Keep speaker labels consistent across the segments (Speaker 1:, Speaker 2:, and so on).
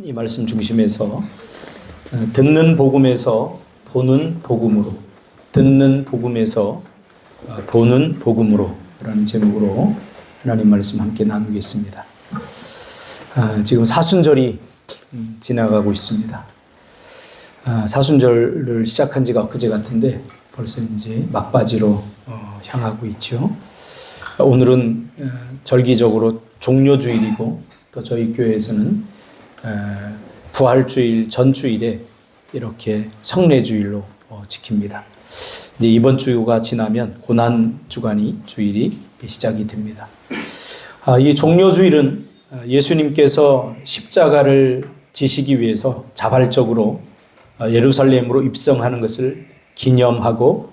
Speaker 1: 이 말씀 중심에서 듣는 복음에서 보는 복음으로, 듣는 복음에서 보는 복음으로 라는 제목으로 하나님 말씀 함께 나누겠습니다. 지금 사순절이 지나가고 있습니다. 사순절을 시작한 지가 엊그제 같은데 벌써 이제 막바지로 향하고 있죠. 오늘은 절기적으로 종료주일이고 또 저희 교회에서는 부활주일 전주일에 이렇게 성례주일로 지킵니다. 이제 이번 주가 지나면 고난주간이 주일이 시작이 됩니다. 이 종료주일은 예수님께서 십자가를 지시기 위해서 자발적으로 예루살렘으로 입성하는 것을 기념하고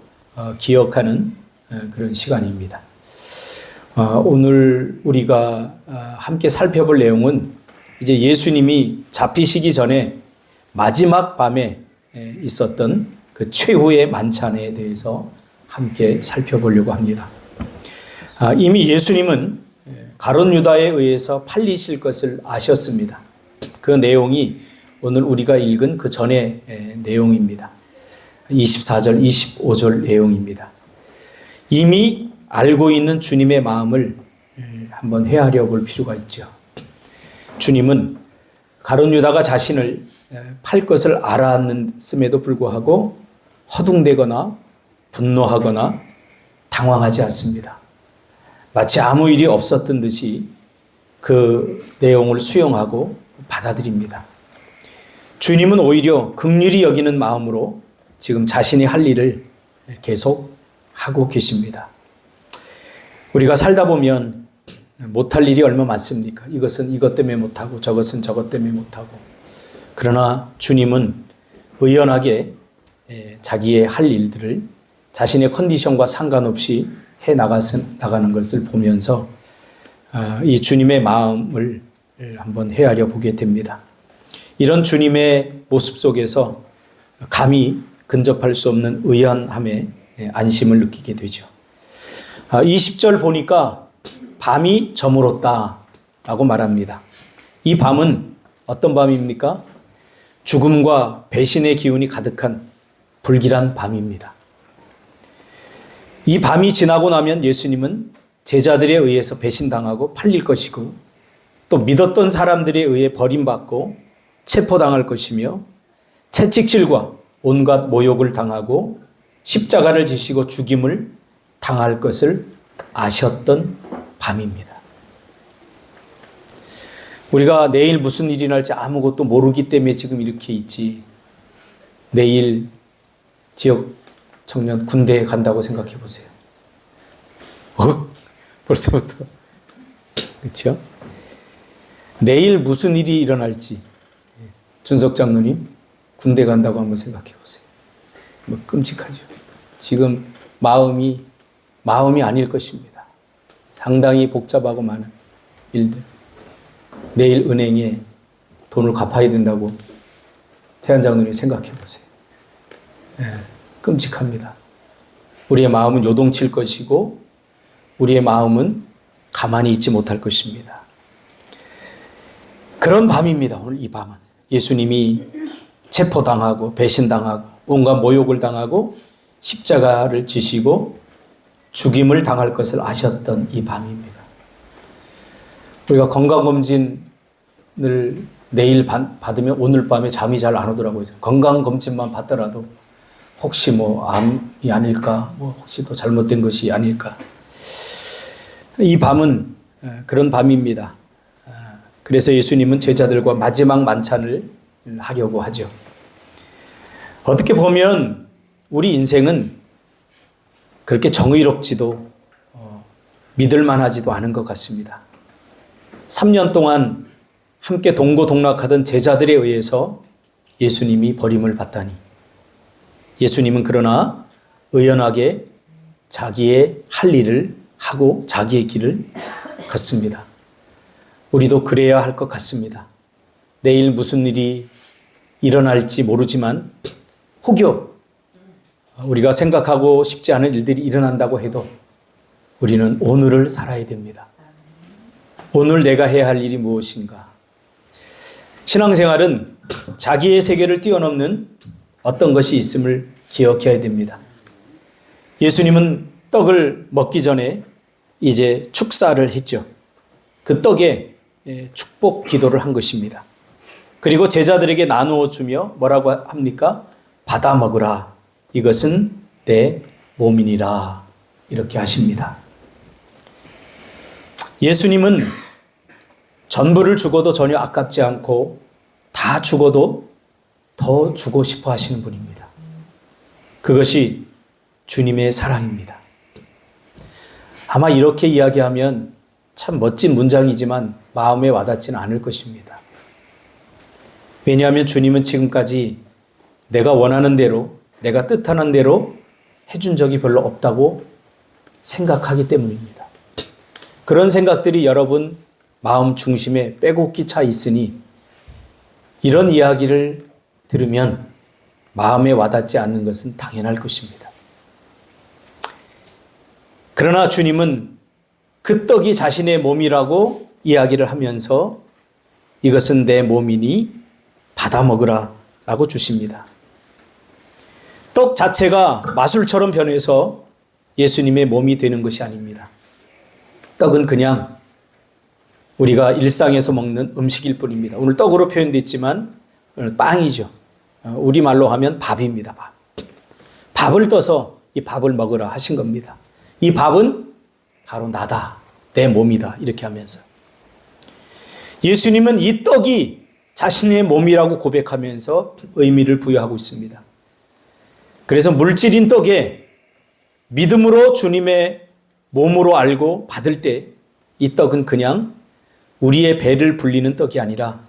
Speaker 1: 기억하는 그런 시간입니다. 오늘 우리가 함께 살펴볼 내용은 이제 예수님이 잡히시기 전에 마지막 밤에 있었던 그 최후의 만찬에 대해서 함께 살펴보려고 합니다. 이미 예수님은 가룟 유다에 의해서 팔리실 것을 아셨습니다. 그 내용이 오늘 우리가 읽은 그 전의 내용입니다. 24절, 25절 내용입니다. 이미 알고 있는 주님의 마음을 한번 헤아려 볼 필요가 있죠. 주님은 가룟 유다가 자신을 팔 것을 알았음에도 불구하고 허둥대거나 분노하거나 당황하지 않습니다. 마치 아무 일이 없었던 듯이 그 내용을 수용하고 받아들입니다. 주님은 오히려 긍휼히 여기는 마음으로 지금 자신이 할 일을 계속 하고 계십니다. 우리가 살다 보면 못할 일이 얼마 많습니까? 이것은 이것 때문에 못하고 저것은 저것 때문에 못하고. 그러나 주님은 의연하게 자기의 할 일들을 자신의 컨디션과 상관없이 해 나가는 것을 보면서 이 주님의 마음을 한번 헤아려 보게 됩니다. 이런 주님의 모습 속에서 감히 근접할 수 없는 의연함에 안심을 느끼게 되죠. 20절 보니까 밤이 저물었다 라고 말합니다. 이 밤은 어떤 밤입니까? 죽음과 배신의 기운이 가득한 불길한 밤입니다. 이 밤이 지나고 나면 예수님은 제자들에 의해서 배신당하고 팔릴 것이고 또 믿었던 사람들에 의해 버림받고 체포당할 것이며 채찍질과 온갖 모욕을 당하고 십자가를 지시고 죽임을 당할 것을 아셨던 밤입니다. 우리가 내일 무슨 일이 날지 아무것도 모르기 때문에 지금 이렇게 있지. 내일 지역 청년 군대에 간다고 생각해 보세요. 벌써부터. 그렇죠? 내일 무슨 일이 일어날지 준석 장로님 군대 간다고 한번 생각해 보세요. 뭐 끔찍하죠. 지금 마음이 아닐 것입니다. 상당히 복잡하고 많은 일들. 내일 은행에 돈을 갚아야 된다고 태안 장로님 생각해 보세요. 끔찍합니다. 우리의 마음은 요동칠 것이고 우리의 마음은 가만히 있지 못할 것입니다. 그런 밤입니다. 오늘 이 밤은. 예수님이 체포당하고 배신당하고 온갖 모욕을 당하고 십자가를 지시고 죽임을 당할 것을 아셨던 이 밤입니다. 우리가 건강검진을 내일 받으면 오늘 밤에 잠이 잘 안 오더라고요. 건강검진만 받더라도 혹시 뭐 암이 아닐까, 뭐 혹시 또 잘못된 것이 아닐까. 이 밤은 그런 밤입니다. 그래서 예수님은 제자들과 마지막 만찬을 하려고 하죠. 어떻게 보면 우리 인생은 그렇게 정의롭지도 믿을만하지도 않은 것 같습니다. 3년 동안 함께 동고동락하던 제자들에 의해서 예수님이 버림을 받다니. 예수님은 그러나 의연하게 자기의 할 일을 하고 자기의 길을 걷습니다. 우리도 그래야 할 것 같습니다. 내일 무슨 일이 일어날지 모르지만 혹여 우리가 생각하고 싶지 않은 일들이 일어난다고 해도 우리는 오늘을 살아야 됩니다. 오늘 내가 해야 할 일이 무엇인가? 신앙생활은 자기의 세계를 뛰어넘는 어떤 것이 있음을 기억해야 됩니다. 예수님은 떡을 먹기 전에 이제 축사를 했죠. 그 떡에 축복 기도를 한 것입니다. 그리고 제자들에게 나누어 주며 뭐라고 합니까? 받아 먹으라. 이것은 내 몸이니라. 이렇게 하십니다. 예수님은 전부를 죽어도 전혀 아깝지 않고 다 죽어도 더 주고 싶어 하시는 분입니다. 그것이 주님의 사랑입니다. 아마 이렇게 이야기하면 참 멋진 문장이지만 마음에 와닿지는 않을 것입니다. 왜냐하면 주님은 지금까지 내가 원하는 대로, 내가 뜻하는 대로 해준 적이 별로 없다고 생각하기 때문입니다. 그런 생각들이 여러분 마음 중심에 빼곡히 차 있으니 이런 이야기를 들으면 마음에 와닿지 않는 것은 당연할 것입니다. 그러나 주님은 그 떡이 자신의 몸이라고 이야기를 하면서 이것은 내 몸이니 받아 먹으라 라고 주십니다. 떡 자체가 마술처럼 변해서 예수님의 몸이 되는 것이 아닙니다. 떡은 그냥 우리가 일상에서 먹는 음식일 뿐입니다. 오늘 떡으로 표현됐지만 빵이죠. 우리말로 하면 밥입니다. 밥. 밥을 떠서 이 밥을 먹으라 하신 겁니다. 이 밥은 바로 나다. 내 몸이다. 이렇게 하면서. 예수님은 이 떡이 자신의 몸이라고 고백하면서 의미를 부여하고 있습니다. 그래서 물질인 떡에 믿음으로 주님의 몸으로 알고 받을 때 이 떡은 그냥 우리의 배를 불리는 떡이 아니라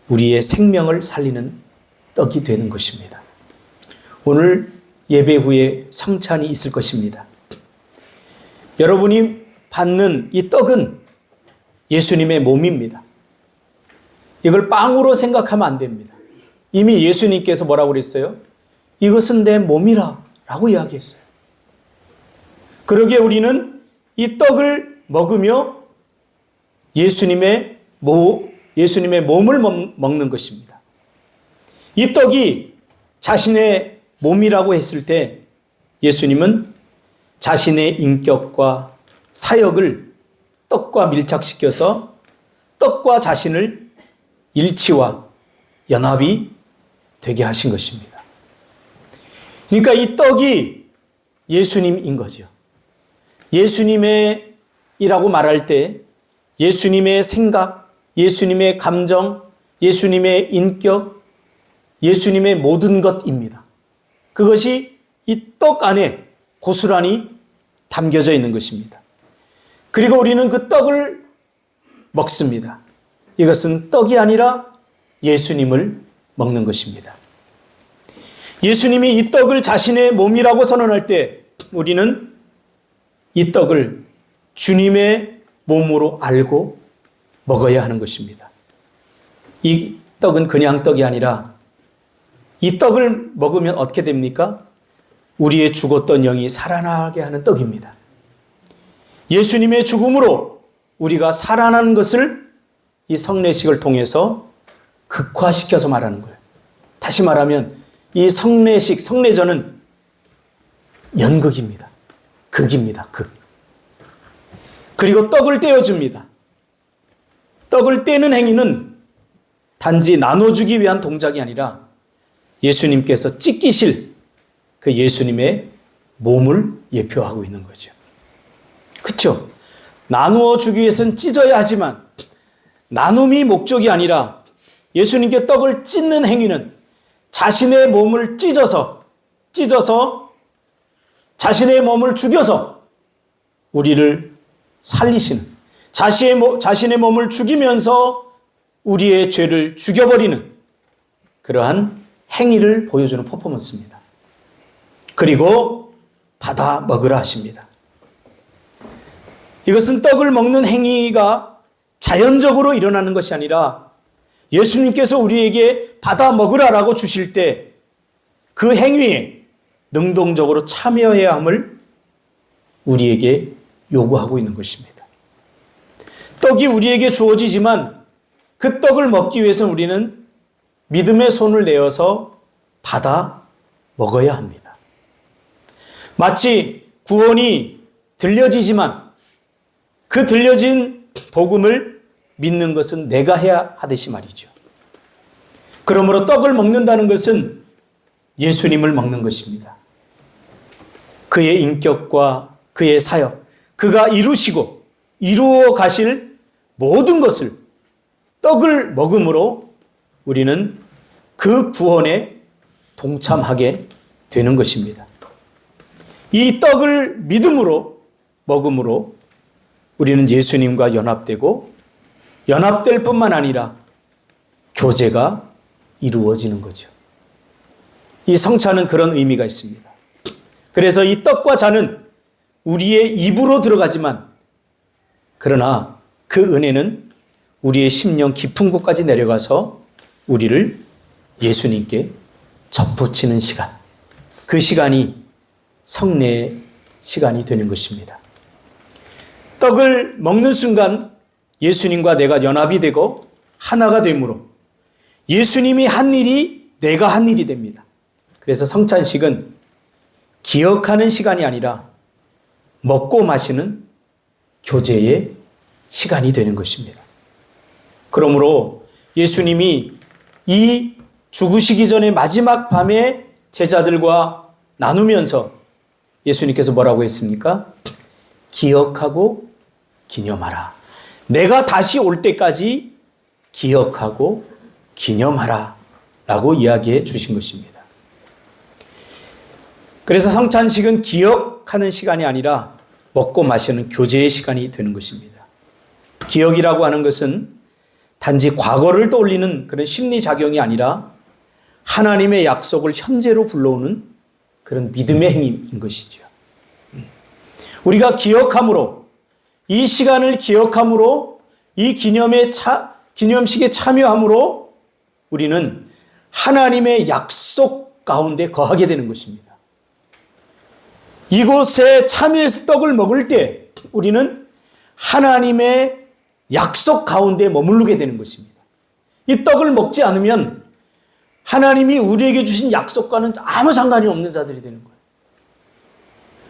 Speaker 1: 우리의 생명을 살리는 떡이 되는 것입니다. 오늘 예배 후에 성찬이 있을 것입니다. 여러분이 받는 이 떡은 예수님의 몸입니다. 이걸 빵으로 생각하면 안 됩니다. 이미 예수님께서 뭐라고 그랬어요? 이것은 내 몸이라 라고 이야기했어요. 그러기에 우리는 이 떡을 먹으며 예수님의 몸을 먹는 것입니다. 이 떡이 자신의 몸이라고 했을 때 예수님은 자신의 인격과 사역을 떡과 밀착시켜서 떡과 자신을 일치와 연합이 되게 하신 것입니다. 그러니까 이 떡이 예수님인 거죠. 예수님의 이라고 말할 때 예수님의 생각, 예수님의 감정, 예수님의 인격, 예수님의 모든 것입니다. 그것이 이 떡 안에 고스란히 담겨져 있는 것입니다. 그리고 우리는 그 떡을 먹습니다. 이것은 떡이 아니라 예수님을 먹는 것입니다. 예수님이 이 떡을 자신의 몸이라고 선언할 때 우리는 이 떡을 주님의 몸으로 알고 먹어야 하는 것입니다. 이 떡은 그냥 떡이 아니라 이 떡을 먹으면 어떻게 됩니까? 우리의 죽었던 영이 살아나게 하는 떡입니다. 예수님의 죽음으로 우리가 살아나는 것을 이 성례식을 통해서 극화시켜서 말하는 거예요. 다시 말하면 이 성례식, 성례전은 연극입니다. 극입니다. 극. 그리고 떡을 떼어줍니다. 떡을 떼는 행위는 단지 나눠주기 위한 동작이 아니라 예수님께서 찢기실 그 예수님의 몸을 예표하고 있는 거죠. 그렇죠? 나누어 주기 위해서는 찢어야 하지만 나눔이 목적이 아니라 예수님께 떡을 찢는 행위는 자신의 몸을 찢어서 자신의 몸을 죽여서 우리를 살리시는, 자신의 몸을 죽이면서 우리의 죄를 죽여버리는 그러한 행위를 보여주는 퍼포먼스입니다. 그리고 받아 먹으라 하십니다. 이것은 떡을 먹는 행위가 자연적으로 일어나는 것이 아니라 예수님께서 우리에게 받아 먹으라라고 주실 때 그 행위에 능동적으로 참여해야 함을 우리에게 요구하고 있는 것입니다. 떡이 우리에게 주어지지만 그 떡을 먹기 위해서 우리는 믿음의 손을 내어서 받아 먹어야 합니다. 마치 구원이 들려지지만 그 들려진 복음을 믿는 것은 내가 해야 하듯이 말이죠. 그러므로 떡을 먹는다는 것은 예수님을 먹는 것입니다. 그의 인격과 그의 사역, 그가 이루시고 이루어 가실 모든 것을 떡을 먹음으로 우리는 그 구원에 동참하게 되는 것입니다. 이 떡을 믿음으로 먹음으로 우리는 예수님과 연합되고 연합될 뿐만 아니라 교제가 이루어지는 거죠. 이 성찬은 그런 의미가 있습니다. 그래서 이 떡과 잔은 우리의 입으로 들어가지만 그러나 그 은혜는 우리의 심령 깊은 곳까지 내려가서 우리를 예수님께 접붙이는 시간, 그 시간이 성례의 시간이 되는 것입니다. 떡을 먹는 순간 예수님과 내가 연합이 되고 하나가 되므로 예수님이 한 일이 내가 한 일이 됩니다. 그래서 성찬식은 기억하는 시간이 아니라 먹고 마시는 교제의 시간이 되는 것입니다. 그러므로 예수님이 이 죽으시기 전에 마지막 밤에 제자들과 나누면서 예수님께서 뭐라고 했습니까? 기억하고 기념하라. 내가 다시 올 때까지 기억하고 기념하라 라고 이야기해 주신 것입니다. 그래서 성찬식은 기억하는 시간이 아니라 먹고 마시는 교제의 시간이 되는 것입니다. 기억이라고 하는 것은 단지 과거를 떠올리는 그런 심리작용이 아니라 하나님의 약속을 현재로 불러오는 그런 믿음의 행위인 것이죠. 우리가 기억함으로, 이 시간을 기억함으로, 이 기념식에 참여함으로 우리는 하나님의 약속 가운데 거하게 되는 것입니다. 이곳에 참여해서 떡을 먹을 때 우리는 하나님의 약속 가운데 머무르게 되는 것입니다. 이 떡을 먹지 않으면 하나님이 우리에게 주신 약속과는 아무 상관이 없는 자들이 되는 거예요.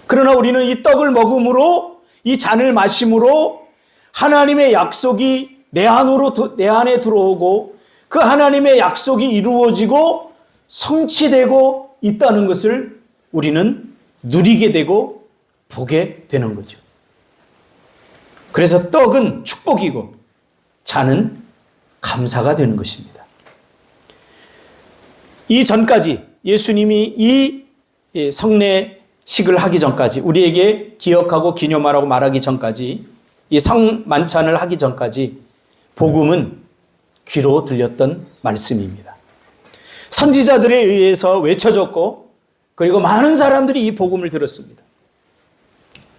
Speaker 1: 그러나 우리는 이 떡을 먹음으로, 이 잔을 마심으로 하나님의 약속이 내 안에 들어오고 그 하나님의 약속이 이루어지고 성취되고 있다는 것을 우리는 누리게 되고 보게 되는 거죠. 그래서 떡은 축복이고 잔은 감사가 되는 것입니다. 이전까지 예수님이 이 성례식을 하기 전까지, 우리에게 기억하고 기념하라고 말하기 전까지, 이 성만찬을 하기 전까지 복음은 귀로 들렸던 말씀입니다. 선지자들에 의해서 외쳐졌고 그리고 많은 사람들이 이 복음을 들었습니다.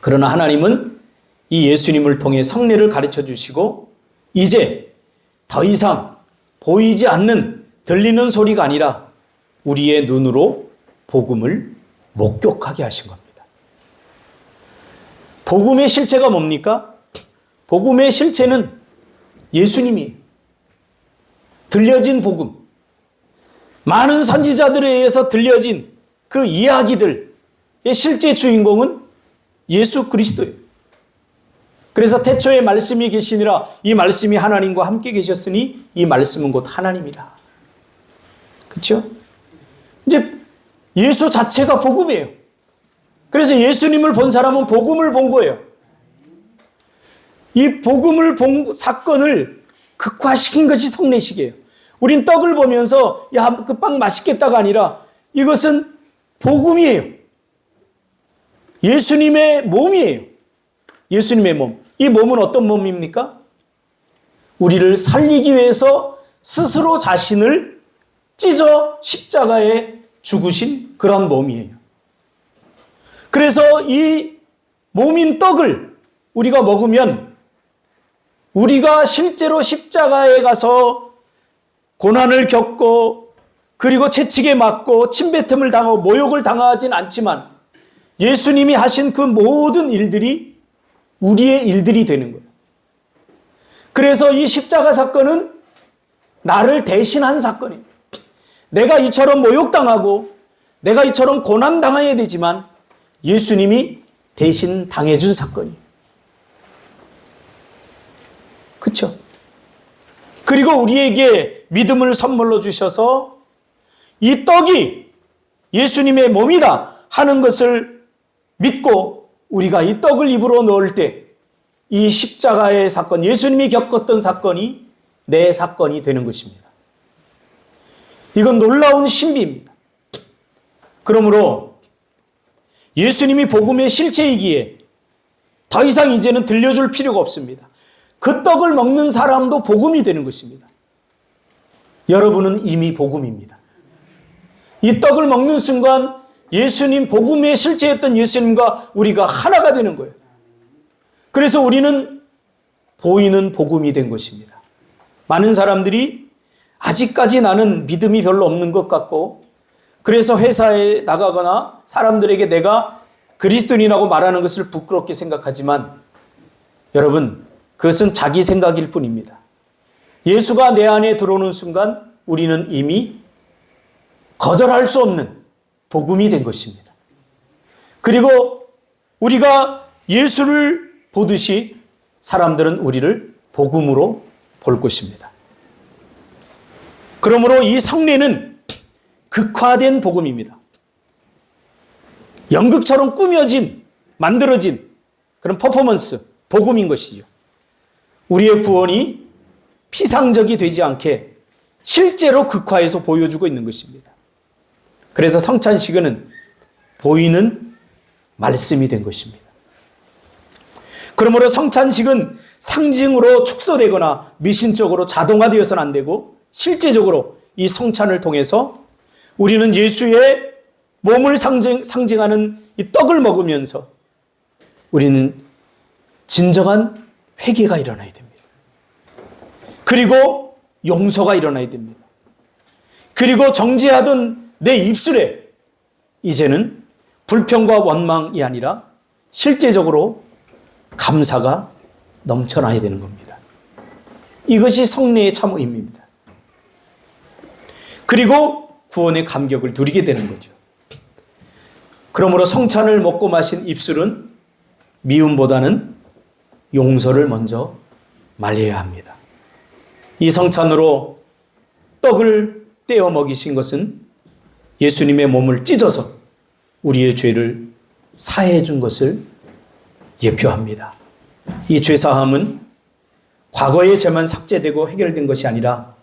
Speaker 1: 그러나 하나님은 이 예수님을 통해 성례를 가르쳐 주시고 이제 더 이상 보이지 않는, 들리는 소리가 아니라 우리의 눈으로 복음을 목격하게 하신 겁니다. 복음의 실체가 뭡니까? 복음의 실체는 예수님이 들려진 복음, 많은 선지자들에 의해서 들려진 그 이야기들의 실제 주인공은 예수 그리스도예요. 그래서 태초에 말씀이 계시니라, 이 말씀이 하나님과 함께 계셨으니 이 말씀은 곧 하나님이라. 그렇죠? 이제 예수 자체가 복음이에요. 그래서 예수님을 본 사람은 복음을 본 거예요. 이 복음을 본 사건을 극화시킨 것이 성례식이에요. 우린 떡을 보면서 야, 그 빵 맛있겠다가 아니라 이것은 복음이에요. 예수님의 몸이에요. 예수님의 몸. 이 몸은 어떤 몸입니까? 우리를 살리기 위해서 스스로 자신을 찢어 십자가에 죽으신 그런 몸이에요. 그래서 이 몸인 떡을 우리가 먹으면 우리가 실제로 십자가에 가서 고난을 겪고 그리고 채찍에 맞고 침뱉음을 당하고 모욕을 당하진 않지만 예수님이 하신 그 모든 일들이 우리의 일들이 되는 거예요. 그래서 이 십자가 사건은 나를 대신한 사건이에요. 내가 이처럼 모욕당하고 내가 이처럼 고난당해야 되지만 예수님이 대신 당해준 사건이에요. 그렇죠? 그리고 우리에게 믿음을 선물로 주셔서 이 떡이 예수님의 몸이다 하는 것을 믿고 우리가 이 떡을 입으로 넣을 때 이 십자가의 사건, 예수님이 겪었던 사건이 내 사건이 되는 것입니다. 이건 놀라운 신비입니다. 그러므로 예수님이 복음의 실체이기에 더 이상 이제는 들려줄 필요가 없습니다. 그 떡을 먹는 사람도 복음이 되는 것입니다. 여러분은 이미 복음입니다. 이 떡을 먹는 순간 예수님, 복음의 실체였던 예수님과 우리가 하나가 되는 거예요. 그래서 우리는 보이는 복음이 된 것입니다. 많은 사람들이 아직까지 나는 믿음이 별로 없는 것 같고 그래서 회사에 나가거나 사람들에게 내가 그리스도인이라고 말하는 것을 부끄럽게 생각하지만 여러분, 그것은 자기 생각일 뿐입니다. 예수가 내 안에 들어오는 순간 우리는 이미 거절할 수 없는 복음이 된 것입니다. 그리고 우리가 예수를 보듯이 사람들은 우리를 복음으로 볼 것입니다. 그러므로 이 성례는 극화된 복음입니다. 연극처럼 꾸며진, 만들어진 그런 퍼포먼스, 복음인 것이죠. 우리의 구원이 피상적이 되지 않게 실제로 극화해서 보여주고 있는 것입니다. 그래서 성찬식은 보이는 말씀이 된 것입니다. 그러므로 성찬식은 상징으로 축소되거나 미신적으로 자동화되어서는 안 되고 실제적으로 이 성찬을 통해서 우리는 예수의 몸을 상징하는 이 떡을 먹으면서 우리는 진정한 회개가 일어나야 됩니다. 그리고 용서가 일어나야 됩니다. 그리고 정죄하던 내 입술에 이제는 불평과 원망이 아니라 실제적으로 감사가 넘쳐나야 되는 겁니다. 이것이 성례의 참 의미입니다. 그리고 구원의 감격을 누리게 되는 거죠. 그러므로 성찬을 먹고 마신 입술은 미움보다는 용서를 먼저 말해야 합니다. 이 성찬으로 떡을 떼어 먹이신 것은 예수님의 몸을 찢어서 우리의 죄를 사해 준 것을 예표합니다. 이 죄사함은 과거의 죄만 삭제되고 해결된 것이 아니라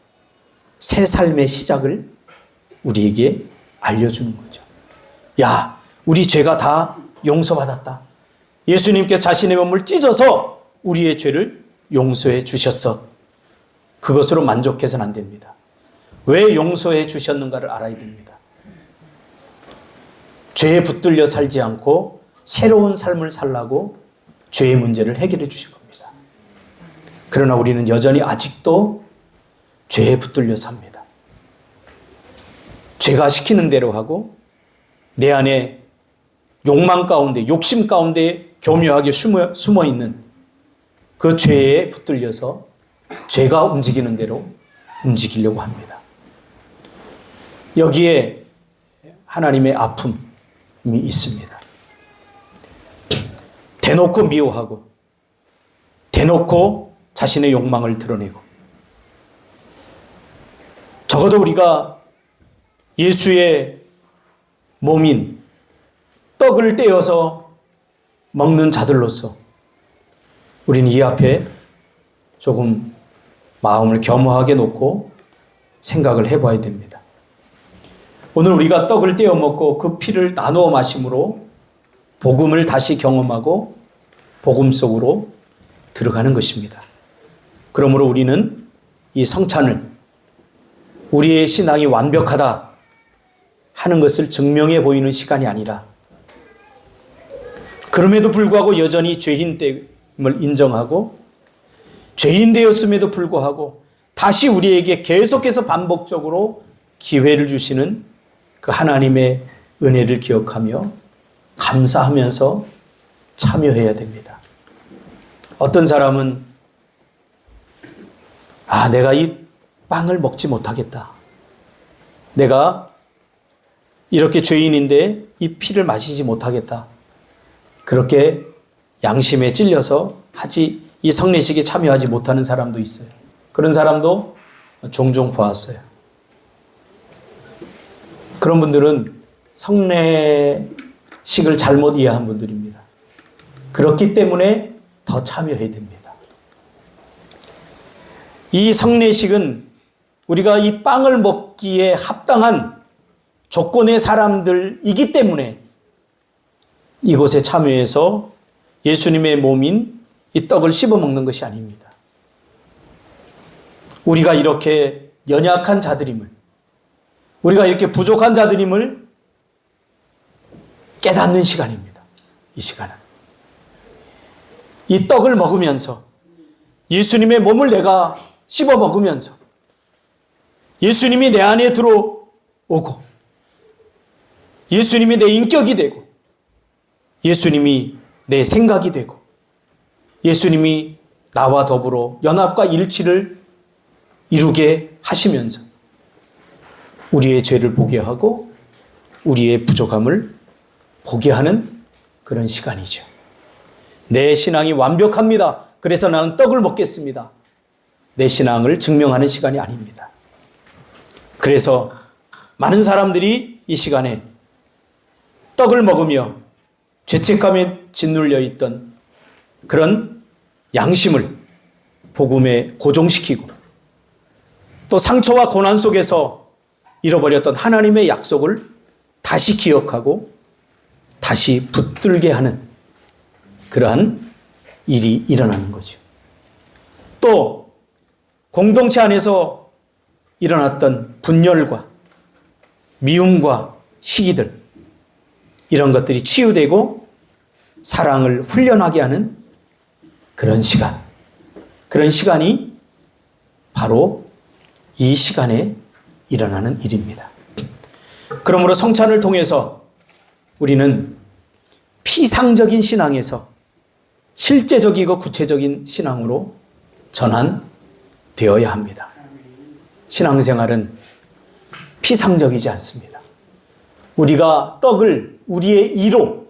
Speaker 1: 새 삶의 시작을 우리에게 알려주는 거죠. 야, 우리 죄가 다 용서받았다. 예수님께 자신의 몸을 찢어서 우리의 죄를 용서해 주셨어. 그것으로 만족해서는 안 됩니다. 왜 용서해 주셨는가를 알아야 됩니다. 죄에 붙들려 살지 않고 새로운 삶을 살라고 죄의 문제를 해결해 주신 겁니다. 그러나 우리는 여전히 아직도 죄에 붙들려 삽니다. 죄가 시키는 대로 하고 내 안에 욕망 가운데, 욕심 가운데 교묘하게 숨어 있는 그 죄에 붙들려서 죄가 움직이는 대로 움직이려고 합니다. 여기에 하나님의 아픔이 있습니다. 대놓고 미워하고 대놓고 자신의 욕망을 드러내고 적어도 우리가 예수의 몸인 떡을 떼어서 먹는 자들로서 우리는 이 앞에 조금 마음을 겸허하게 놓고 생각을 해봐야 됩니다. 오늘 우리가 떡을 떼어 먹고 그 피를 나누어 마심으로 복음을 다시 경험하고 복음 속으로 들어가는 것입니다. 그러므로 우리는 이 성찬을 우리의 신앙이 완벽하다 하는 것을 증명해 보이는 시간이 아니라 그럼에도 불구하고 여전히 죄인됨을 인정하고 죄인 되었음에도 불구하고 다시 우리에게 계속해서 반복적으로 기회를 주시는 그 하나님의 은혜를 기억하며 감사하면서 참여해야 됩니다. 어떤 사람은 내가 이 빵을 먹지 못하겠다. 내가 이렇게 죄인인데 이 피를 마시지 못하겠다. 그렇게 양심에 찔려서 이 성례식에 참여하지 못하는 사람도 있어요. 그런 사람도 종종 보았어요. 그런 분들은 성례식을 잘못 이해한 분들입니다. 그렇기 때문에 더 참여해야 됩니다. 이 성례식은 우리가 이 빵을 먹기에 합당한 조건의 사람들이기 때문에 이곳에 참여해서 예수님의 몸인 이 떡을 씹어 먹는 것이 아닙니다. 우리가 이렇게 연약한 자들임을, 우리가 이렇게 부족한 자들임을 깨닫는 시간입니다. 이 시간은. 이 떡을 먹으면서 예수님의 몸을 내가 씹어 먹으면서 예수님이 내 안에 들어오고 예수님이 내 인격이 되고 예수님이 내 생각이 되고 예수님이 나와 더불어 연합과 일치를 이루게 하시면서 우리의 죄를 보게 하고 우리의 부족함을 보게 하는 그런 시간이죠. 내 신앙이 완벽합니다. 그래서 나는 떡을 먹겠습니다. 내 신앙을 증명하는 시간이 아닙니다. 그래서 많은 사람들이 이 시간에 떡을 먹으며 죄책감에 짓눌려 있던 그런 양심을 복음에 고정시키고 또 상처와 고난 속에서 잃어버렸던 하나님의 약속을 다시 기억하고 다시 붙들게 하는 그러한 일이 일어나는 거죠. 또 공동체 안에서 일어났던 분열과 미움과 시기들 이런 것들이 치유되고 사랑을 훈련하게 하는 그런 시간, 그런 시간이 바로 이 시간에 일어나는 일입니다. 그러므로 성찬을 통해서 우리는 피상적인 신앙에서 실제적이고 구체적인 신앙으로 전환되어야 합니다. 신앙생활은 피상적이지 않습니다. 우리가 떡을 우리의 이로,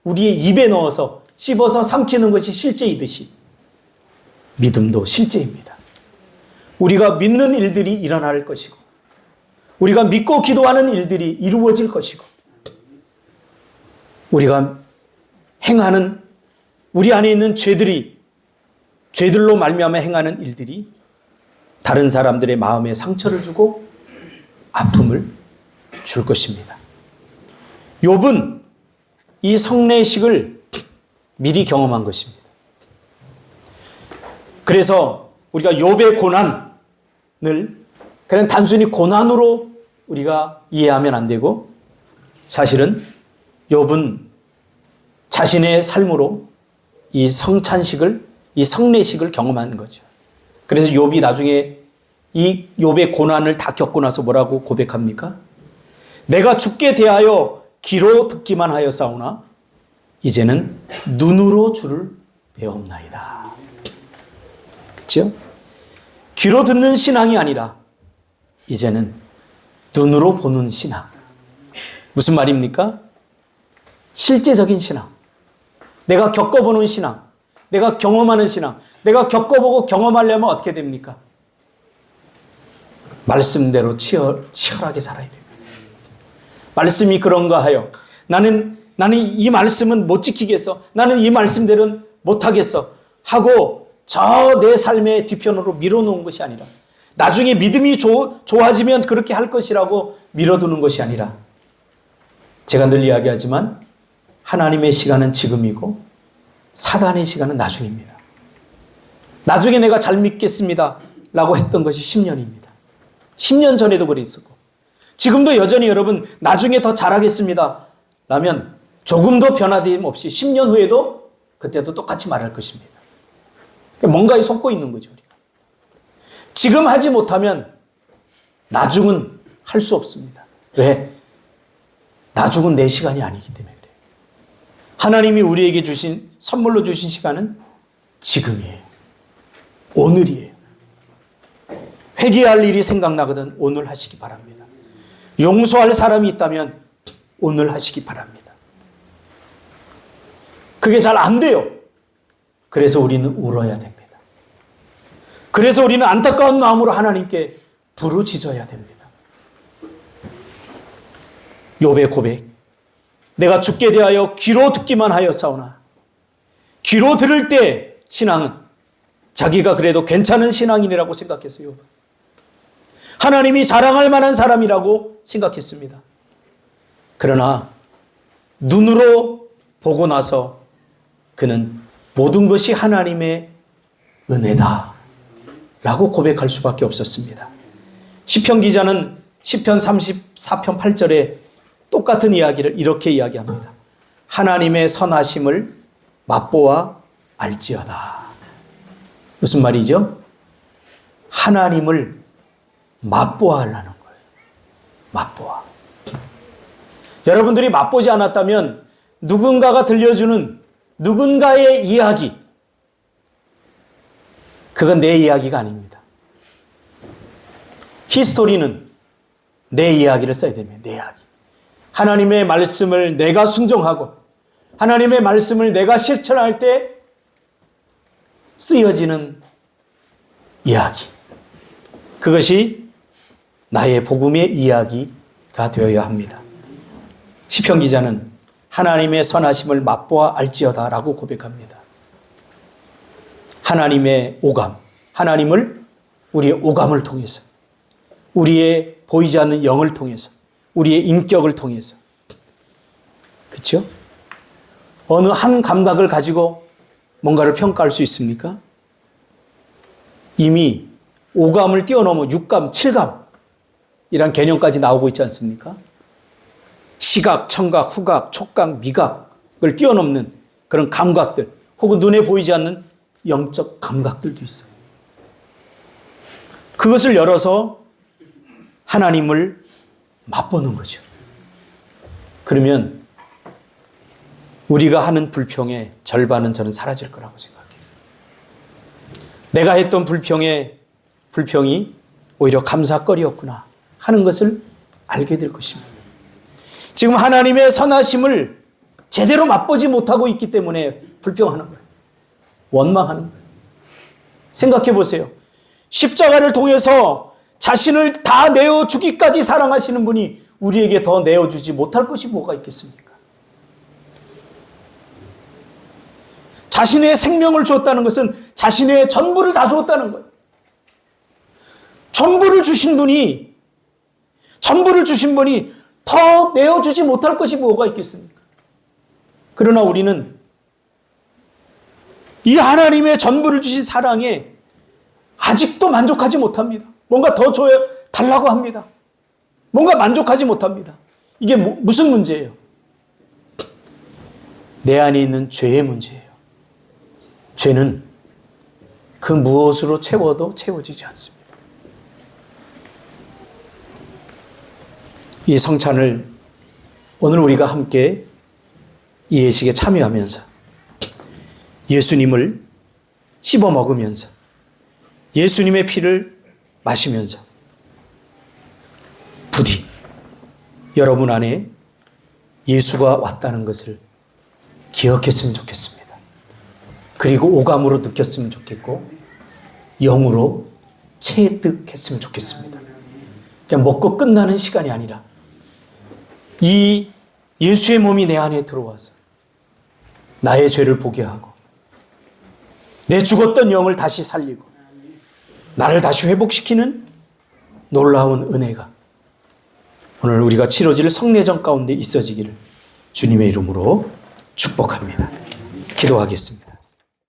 Speaker 1: 우리의 입에 넣어서 씹어서 삼키는 것이 실제이듯이 믿음도 실제입니다. 우리가 믿는 일들이 일어날 것이고 우리가 믿고 기도하는 일들이 이루어질 것이고 우리가 행하는 우리 안에 있는 죄들로 말미암아 행하는 일들이 다른 사람들의 마음에 상처를 주고 아픔을 줄 것입니다. 욥은 이 성례식을 미리 경험한 것입니다. 그래서 우리가 욥의 고난을 그냥 단순히 고난으로 우리가 이해하면 안 되고 사실은 욥은 자신의 삶으로 이 성찬식을, 이 성례식을 경험한 거죠. 그래서 욥이 나중에 이 욥의 고난을 다 겪고 나서 뭐라고 고백합니까? 내가 주께 대하여 귀로 듣기만 하였사오나 이제는 눈으로 주를 배웠나이다. 그렇죠? 귀로 듣는 신앙이 아니라 이제는 눈으로 보는 신앙. 무슨 말입니까? 실제적인 신앙. 내가 겪어보는 신앙. 내가 경험하는 신앙. 내가 겪어보고 경험하려면 어떻게 됩니까? 말씀대로 치열하게 살아야 됩니다. 말씀이 그런가 하여 나는 이 말씀은 못 지키겠어. 나는 이 말씀대로는 못하겠어. 하고 저 내 삶의 뒤편으로 밀어놓은 것이 아니라 나중에 믿음이 좋아지면 그렇게 할 것이라고 밀어두는 것이 아니라 제가 늘 이야기하지만 하나님의 시간은 지금이고 사단의 시간은 나중입니다. 나중에 내가 잘 믿겠습니다 라고 했던 것이 10년입니다. 10년 전에도 그랬었고 지금도 여전히 여러분 나중에 더 잘하겠습니다 라면 조금 더 변화됨 없이 10년 후에도 그때도 똑같이 말할 것입니다. 뭔가에 속고 있는 거죠. 우리가. 지금 하지 못하면 나중은 할 수 없습니다. 왜? 나중은 내 시간이 아니기 때문에 그래요. 하나님이 우리에게 주신 선물로 주신 시간은 지금이에요. 오늘이에요. 회개할 일이 생각나거든 오늘 하시기 바랍니다. 용서할 사람이 있다면 오늘 하시기 바랍니다. 그게 잘 안 돼요. 그래서 우리는 울어야 됩니다. 그래서 우리는 안타까운 마음으로 하나님께 부르짖어야 됩니다. 욥의 고백. 내가 죽게 대하여 귀로 듣기만 하였사오나 귀로 들을 때 신앙은 자기가 그래도 괜찮은 신앙인이라고 생각했어요. 하나님이 자랑할 만한 사람이라고 생각했습니다. 그러나 눈으로 보고 나서 그는 모든 것이 하나님의 은혜다 라고 고백할 수밖에 없었습니다. 시편 기자는 시편 34편 8절에 똑같은 이야기를 이렇게 이야기합니다. 하나님의 선하심을 맛보아 알지어다. 무슨 말이죠? 하나님을 맛보아 하려는 거예요. 맛보아. 여러분들이 맛보지 않았다면 누군가가 들려주는 누군가의 이야기, 그건 내 이야기가 아닙니다. 히스토리는 내 이야기를 써야 됩니다. 내 이야기. 하나님의 말씀을 내가 순종하고 하나님의 말씀을 내가 실천할 때 쓰여지는 이야기. 그것이 나의 복음의 이야기가 되어야 합니다. 시편 기자는 하나님의 선하심을 맛보아 알지어다 라고 고백합니다. 하나님의 오감, 하나님을 우리의 오감을 통해서, 우리의 보이지 않는 영을 통해서, 우리의 인격을 통해서, 그렇죠? 어느 한 감각을 가지고 뭔가를 평가할 수 있습니까? 이미 오감을 뛰어넘어 육감, 칠감이란 개념까지 나오고 있지 않습니까? 시각, 청각, 후각, 촉각, 미각을 뛰어넘는 그런 감각들, 혹은 눈에 보이지 않는 영적 감각들도 있어요. 그것을 열어서 하나님을 맛보는 거죠. 그러면 우리가 하는 불평의 절반은 저는 사라질 거라고 생각해요. 내가 했던 불평이 오히려 감사거리였구나 하는 것을 알게 될 것입니다. 지금 하나님의 선하심을 제대로 맛보지 못하고 있기 때문에 불평하는 거예요. 원망하는 거예요. 생각해 보세요. 십자가를 통해서 자신을 다 내어주기까지 사랑하시는 분이 우리에게 더 내어주지 못할 것이 뭐가 있겠습니까? 자신의 생명을 주었다는 것은 자신의 전부를 다 주었다는 거예요. 전부를 주신 분이 더 내어주지 못할 것이 뭐가 있겠습니까? 그러나 우리는 이 하나님의 전부를 주신 사랑에 아직도 만족하지 못합니다. 뭔가 더 달라고 합니다. 뭔가 만족하지 못합니다. 이게 무슨 문제예요? 내 안에 있는 죄의 문제예요. 죄는 그 무엇으로 채워도 채워지지 않습니다. 이 성찬을 오늘 우리가 함께 이 예식에 참여하면서 예수님을 씹어 먹으면서 예수님의 피를 마시면서 부디 여러분 안에 예수가 왔다는 것을 기억했으면 좋겠습니다. 그리고 오감으로 느꼈으면 좋겠고 영으로 체득했으면 좋겠습니다. 그냥 먹고 끝나는 시간이 아니라 이 예수의 몸이 내 안에 들어와서 나의 죄를 보게 하고 내 죽었던 영을 다시 살리고 나를 다시 회복시키는 놀라운 은혜가 오늘 우리가 치러질 성례전 가운데 있어지기를 주님의 이름으로 축복합니다. 기도하겠습니다.